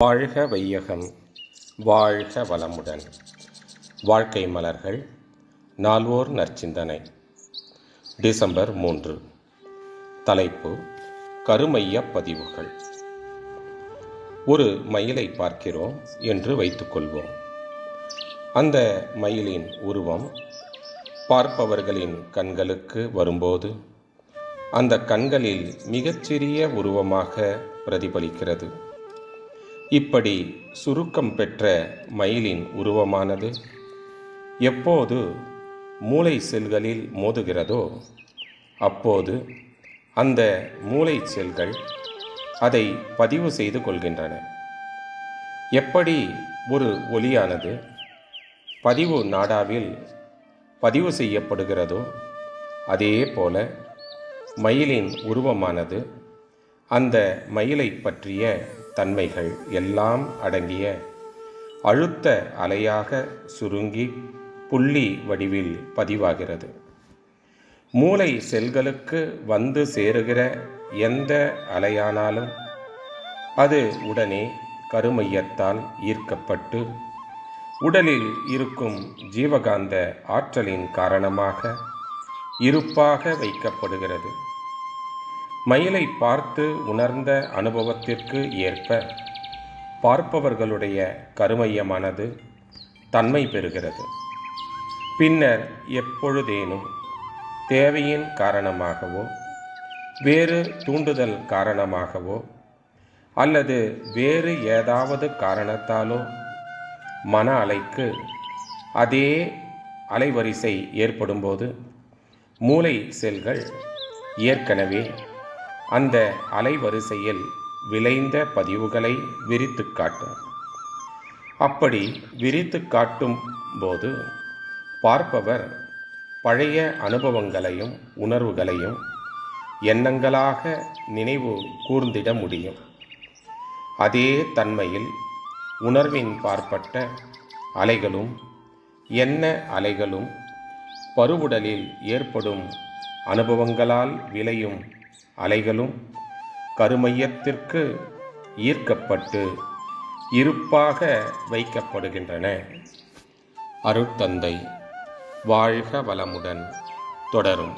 வாழ்க வையகம், வாழ்க வளமுடன். வாழ்க்கை மலர்கள், நால்வோர் நற்சிந்தனை. டிசம்பர் 3. தலைப்பு: கருமைய பதிவுகள். ஒரு மயிலை பார்க்கிறோம் என்று வைத்துக்கொள்வோம். அந்த மயிலின் உருவம் பார்ப்பவர்களின் கண்களுக்கு வரும்போது அந்த கண்களில் மிகச்சிறிய உருவமாக பிரதிபலிக்கிறது. இப்படி சுருக்கம் பெற்ற மயிலின் உருவமானது எப்போது மூளை செல்களில் மோதுகிறதோ அப்போது அந்த மூளை செல்கள் அதை பதிவு செய்து கொள்கின்றன. எப்படி ஒரு ஒலியானது பதிவு நாடாவில் பதிவு செய்யப்படுகிறதோ அதே போல மயிலின் உருவமானது அந்த மயிலை பற்றிய தன்மைகள் எல்லாம் அடங்கிய அழுத்த அலையாக சுருங்கி புள்ளி வடிவில் பதிவாகிறது. மூளை செல்களுக்கு வந்து சேருகிற எந்த அலையானாலும் அது உடனே கருமையத்தால் ஈர்க்கப்பட்டு உடலில் இருக்கும் ஜீவகாந்த ஆற்றலின் காரணமாக இருப்பாக வைக்கப்படுகிறது. மயிலை பார்த்து உணர்ந்த அனுபவத்திற்கு ஏற்ப பார்ப்பவர்களுடைய கருமையமானது தன்மை பெறுகிறது. பின்னர் எப்பொழுதேனும் தேவையின் காரணமாகவோ வேறு தூண்டுதல் காரணமாகவோ அல்லது வேறு ஏதாவது காரணத்தாலோ மன அலைக்கு அதே அலைவரிசை ஏற்படும்போது மூளை செல்கள் ஏற்கனவே அந்த அலைவரிசையில் விளைந்த பதிவுகளை விரித்து காட்டும். அப்படி விரித்து காட்டும் போது பார்ப்பவர் பழைய அனுபவங்களையும் உணர்வுகளையும் எண்ணங்களாக நினைவு கூர்ந்திட முடியும். அதே தன்மையில் உணர்வின் பார்ப்பட்ட அலைகளும் எண்ண அலைகளும் பருவுடலில் ஏற்படும் அனுபவங்களால் விளையும் அலைகளும் கருமையத்திற்கு ஈர்க்கப்பட்டு இருப்பாக வைக்கப்படுகின்றன. அருட்தந்தை வாழ்க வளமுடன் தொடரும்.